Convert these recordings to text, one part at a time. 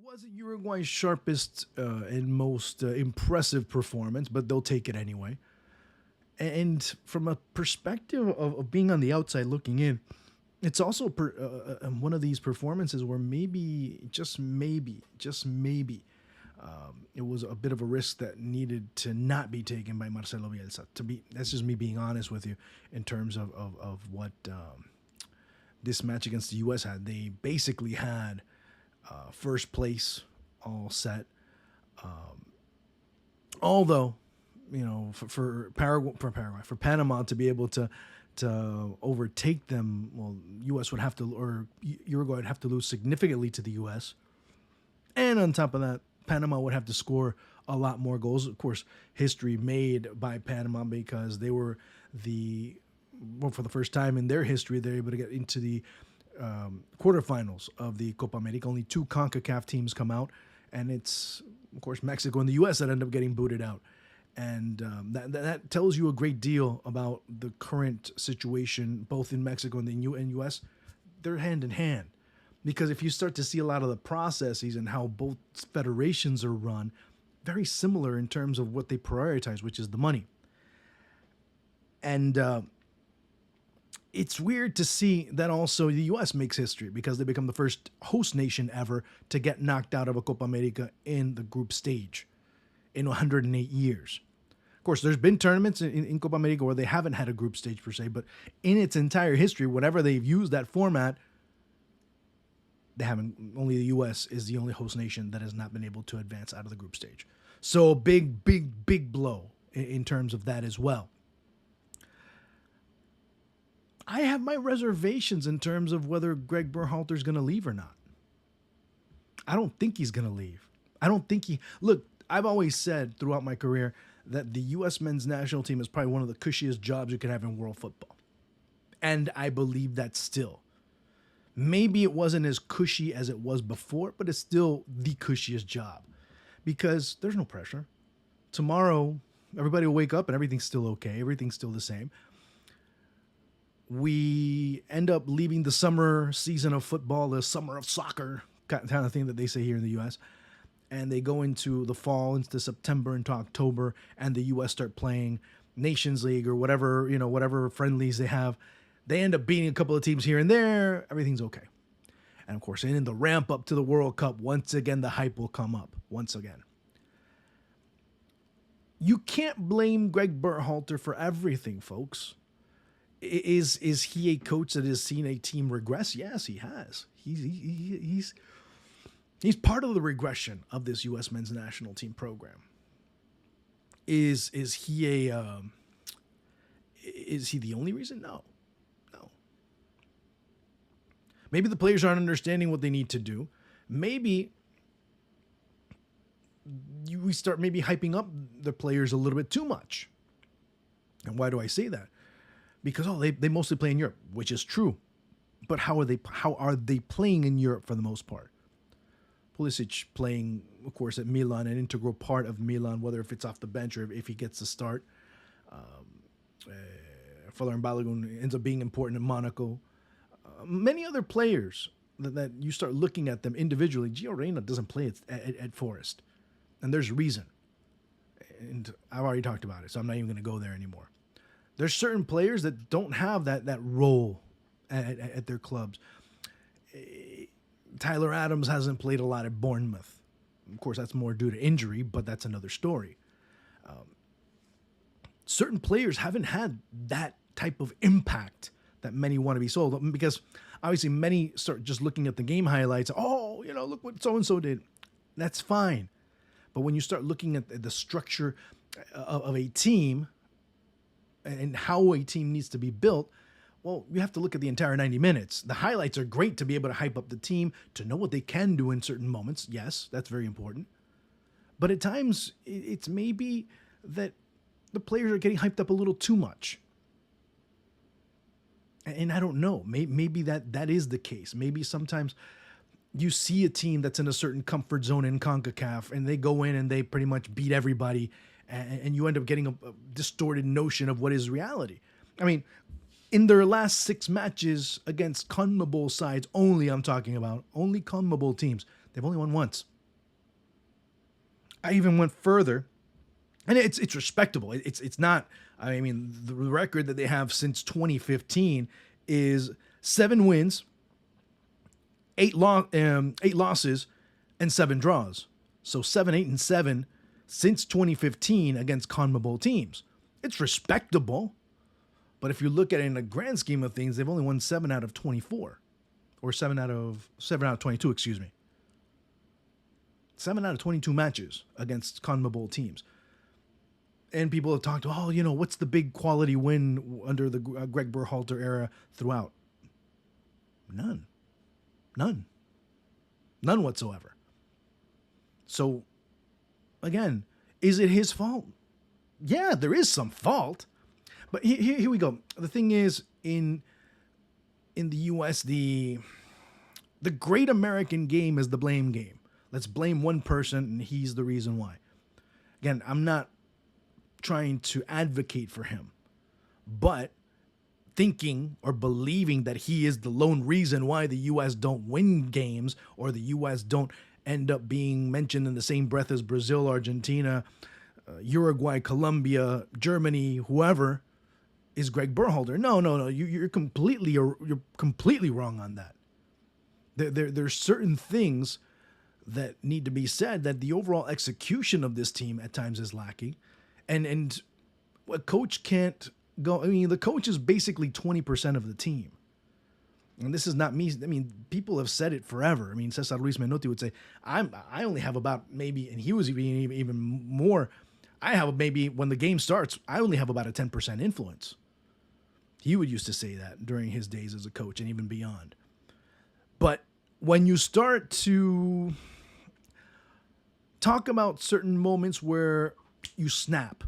wasn't Uruguay's sharpest and most impressive performance, but they'll take it anyway. And from a perspective of being on the outside looking in, it's also one of these performances where maybe, just maybe, it was a bit of a risk that needed to not be taken by Marcelo Bielsa. That's just me being honest with you in terms of what this match against the U.S. had. They basically had first place all set. Although, for Panama to be able to overtake them, well, U.S. would have to, or Uruguay would have to lose significantly to the U.S. And on top of that, Panama would have to score a lot more goals. Of course, history made by Panama because they were for the first time in their history, they're able to get into the quarterfinals of the Copa America. Only two CONCACAF teams come out, and it's, of course, Mexico and the U.S. that end up getting booted out. And that tells you a great deal about the current situation, both in Mexico and the U.S. They're hand in hand. Because if you start to see a lot of the processes and how both federations are run, very similar in terms of what they prioritize, which is the money. And it's weird to see that also the U.S. makes history because they become the first host nation ever to get knocked out of a Copa America in the group stage in 108 years. Of course, there's been tournaments in Copa America where they haven't had a group stage per se, but in its entire history, whenever they've used that format, they haven't. Only the U.S. is the only host nation that has not been able to advance out of the group stage. So big blow in terms of that as well. I have my reservations in terms of whether Greg Berhalter's going to leave or not. I don't think he's going to leave. Look, I've always said throughout my career that the U.S. men's national team is probably one of the cushiest jobs you could have in world football. And I believe that still. Maybe it wasn't as cushy as it was before, but it's still the cushiest job because there's no pressure. Tomorrow, everybody will wake up and everything's still okay. Everything's still the same. We end up leaving the summer season of football, the summer of soccer kind of thing that they say here in the U.S., and they go into the fall, into September, into October, and the U.S. start playing Nations League or whatever friendlies they have. They end up beating a couple of teams here and there. Everything's okay. And, of course, in the ramp up to the World Cup, once again, the hype will come up once again. You can't blame Greg Berhalter for everything, folks. Is he a coach that has seen a team regress? Yes, he has. He's part of the regression of this U.S. men's national team program. Is he the only reason? No. Maybe the players aren't understanding what they need to do. Maybe we start maybe hyping up the players a little bit too much. And why do I say that? Because they mostly play in Europe, which is true. But how are they playing in Europe for the most part? Pulisic playing, of course, at Milan, an integral part of Milan, whether if it's off the bench or if he gets the start. Folarin Balogun ends up being important in Monaco. Many other players that you start looking at them individually. Gio Reyna doesn't play at Forest, and there's a reason. And I've already talked about it, so I'm not even going to go there anymore. There's certain players that don't have that role at their clubs. Tyler Adams hasn't played a lot at Bournemouth. Of course, that's more due to injury, but that's another story. Certain players haven't had that type of impact that many want to be sold, because obviously many start just looking at the game highlights. Oh, look what so-and-so did. That's fine. But when you start looking at the structure of a team and how a team needs to be built, well, you have to look at the entire 90 minutes. The highlights are great to be able to hype up the team, to know what they can do in certain moments. Yes, that's very important. But at times, it's maybe that the players are getting hyped up a little too much. And I don't know. Maybe that is the case. Maybe sometimes you see a team that's in a certain comfort zone in CONCACAF, and they go in and they pretty much beat everybody, and you end up getting a distorted notion of what is reality. I mean, In their last 6 matches against CONMEBOL sides only, I'm talking about, only CONMEBOL teams, they've only won once. I even went further, and it's respectable. It's not, I mean, the record that they have since 2015 is 7 wins, 8 losses, and 7 draws. So 7, 8, and 7 since 2015 against CONMEBOL teams. It's respectable. But if you look at it in the grand scheme of things, they've only won 7 out of 24. Or 7 out of 22, excuse me. 7 out of 22 matches against CONMEBOL teams. And people have talked, oh, you know, what's the big quality win under the Greg Berhalter era throughout? None whatsoever. So, again, is it his fault? Yeah, there is some fault. But here we go. The thing is, in the U.S., the great American game is the blame game. Let's blame one person, and he's the reason why. Again, I'm not trying to advocate for him, but thinking or believing that he is the lone reason why the U.S. don't win games or the U.S. don't end up being mentioned in the same breath as Brazil, Argentina, Uruguay, Colombia, Germany, whoever, is Greg Berhalter. No. You're completely wrong on that. There's certain things that need to be said, that the overall execution of this team at times is lacking, and a coach can't go. I mean, the coach is basically 20% of the team. And this is not me. I mean, people have said it forever. I mean, Cesar Luis Menotti would say, I only have about maybe, and he was even more, I have maybe, when the game starts, I only have about a 10% influence. He would used to say that during his days as a coach and even beyond. But when you start to talk about certain moments where you snap,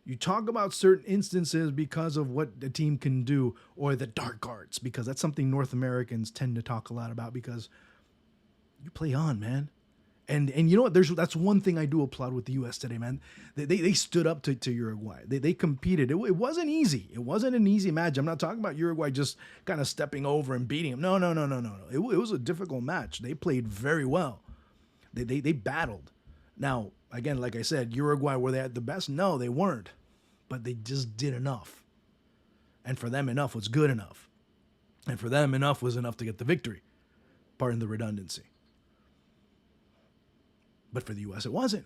you talk about certain instances because of what the team can do, or the dark arts, because that's something North Americans tend to talk a lot about, because you play on, man. And you know what? That's one thing I do applaud with the U.S. today, man. They stood up to Uruguay. They competed. It wasn't easy. It wasn't an easy match. I'm not talking about Uruguay just kind of stepping over and beating them. No. It was a difficult match. They played very well. They battled. Now, again, like I said, Uruguay, were they at the best? No, they weren't. But they just did enough. And for them, enough was good enough. And for them, enough was enough to get the victory. Pardon the redundancy. But for the U.S., it wasn't.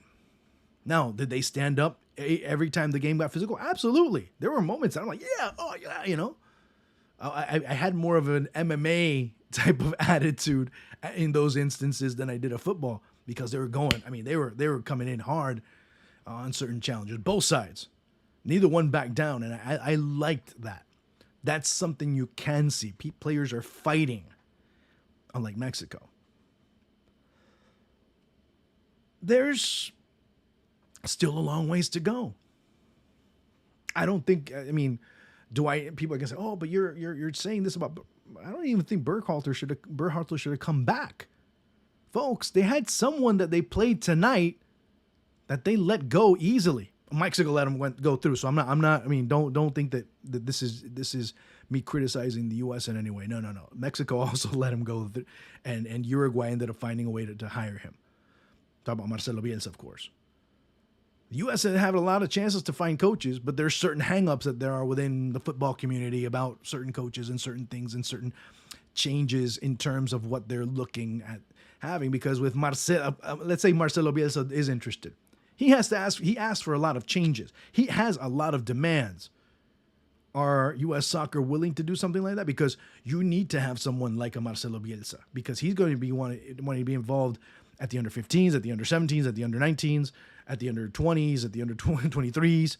Now, did they stand up every time the game got physical? Absolutely. There were moments that I'm like, yeah, you know. I had more of an MMA type of attitude in those instances than I did a football, because they were going. I mean, they were coming in hard on certain challenges, both sides. Neither one backed down, and I liked that. That's something you can see. Players are fighting, unlike Mexico. There's still a long ways to go. I don't think, I mean, people are going to say, oh, but you're saying this about, I don't even think Berhalter should have come back. Folks, they had someone that they played tonight that they let go easily. Mexico let him go through. So I'm not, I mean, don't think that this is me criticizing the U.S. in any way. No. Mexico also let him go, and Uruguay ended up finding a way to hire him. Talk about Marcelo Bielsa, of course. The U.S. have a lot of chances to find coaches, but there's certain hang-ups that there are within the football community about certain coaches and certain things and certain changes in terms of what they're looking at having. Because with let's say Marcelo Bielsa is interested. He asked for a lot of changes. He has a lot of demands. Are U.S. Soccer willing to do something like that? Because you need to have someone like a Marcelo Bielsa, because he's going to be wanting to be involved at the under 15s, at the under 17s, at the under 19s, at the under 20s, at the under 23s,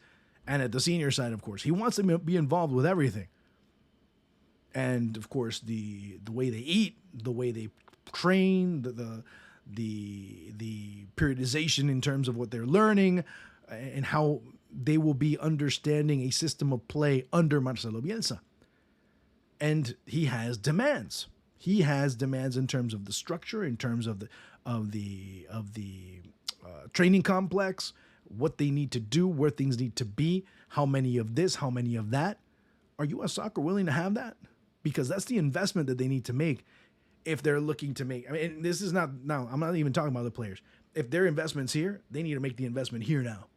and at the senior side, of course. He wants to be involved with everything. And, of course, the way they eat, the way they train, the periodization in terms of what they're learning, and how they will be understanding a system of play under Marcelo Bielsa. And he has demands. He has demands in terms of the structure, in terms of the training complex, what they need to do, where things need to be, how many of this, how many of that. Are U.S. Soccer willing to have that? Because that's the investment that they need to make if they're looking to make. I mean, this is not now. I'm not even talking about the players. If their investment's here, they need to make the investment here now,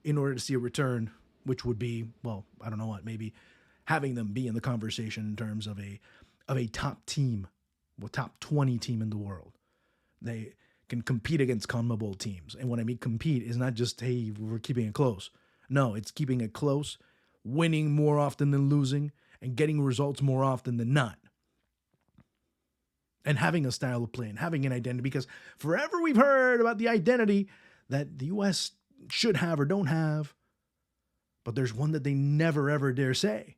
in order to see a return, which would be, well, I don't know what, maybe having them be in the conversation in terms of a top team, well, top 20 team in the world. They can compete against CONMEBOL teams. And what I mean compete is not just, hey, we're keeping it close. No, it's keeping it close, winning more often than losing, and getting results more often than not. And having a style of play and having an identity, because forever we've heard about the identity that the U.S. should have or don't have, but there's one that they never ever dare say,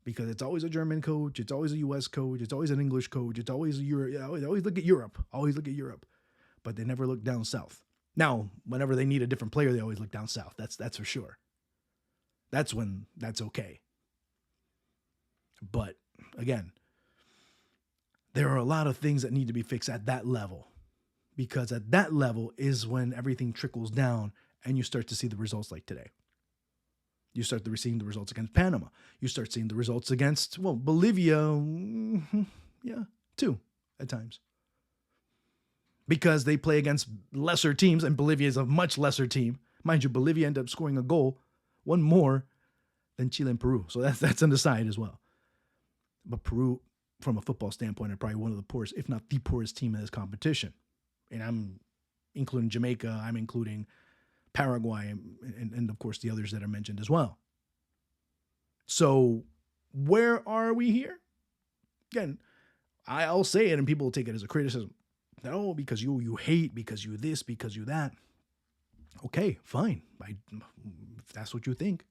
because it's always a German coach, it's always a U.S. coach, it's always an English coach, it's always a Europe. They always look at Europe, but they never look down south. Now, whenever they need a different player, they always look down south. That's for sure. That's when that's okay. But again, there are a lot of things that need to be fixed at that level, because at that level is when everything trickles down and you start to see the results like today. You start seeing the results against Panama. You start seeing the results against, well, Bolivia, too, at times. Because they play against lesser teams, and Bolivia is a much lesser team. Mind you, Bolivia ended up scoring a goal, one more than Chile and Peru. So that's on the side as well. But Peru, from a football standpoint, are probably one of the poorest, if not the poorest team in this competition. And I'm including Jamaica, I'm including Paraguay, and of course the others that are mentioned as well. So where are we here? Again, I'll say it and people will take it as a criticism. No, because you hate, because you this, because you that. Okay, fine. If that's what you think.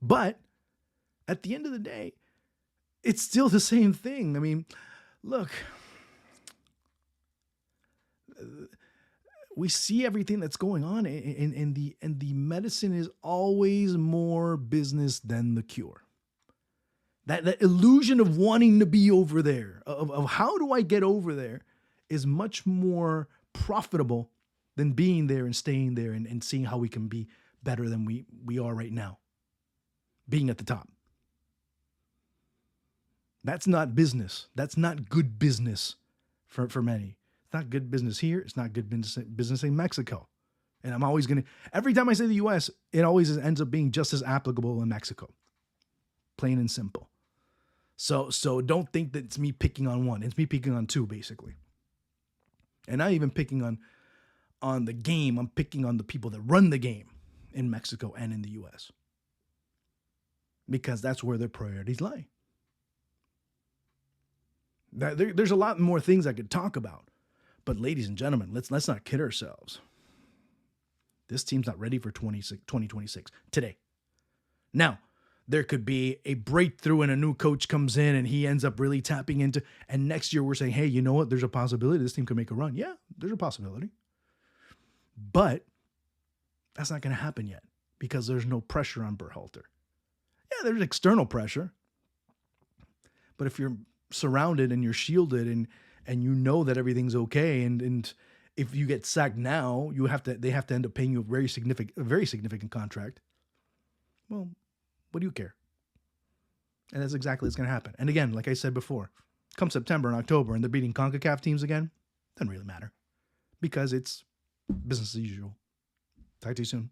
But at the end of the day, it's still the same thing. I mean, look, we see everything that's going on, and the medicine is always more business than the cure. That illusion of wanting to be over there, of how do I get over there, is much more profitable than being there and staying there and seeing how we can be better than we are right now, being at the top. That's not business. That's not good business for many. It's not good business here. It's not good business in Mexico. And I'm always going to, every time I say the U.S., it always ends up being just as applicable in Mexico. Plain and simple. So don't think that it's me picking on one. It's me picking on two, basically. And not even picking on the game. I'm picking on the people that run the game in Mexico and in the U.S. Because that's where their priorities lie. There's a lot more things I could talk about. But ladies and gentlemen, let's not kid ourselves. This team's not ready for 2026 today. Now, there could be a breakthrough and a new coach comes in and he ends up really tapping into, and next year we're saying, hey, you know what? There's a possibility this team could make a run. Yeah, there's a possibility. But that's not going to happen yet because there's no pressure on Berhalter. Yeah, there's external pressure. But if you're surrounded and you're shielded and you know that everything's okay, and if you get sacked now, they have to end up paying you a very significant contract. Well, what do you care? And that's exactly what's going to happen. And again, like I said before, come September and October and they're beating CONCACAF teams again, doesn't really matter because it's business as usual. Talk to you soon.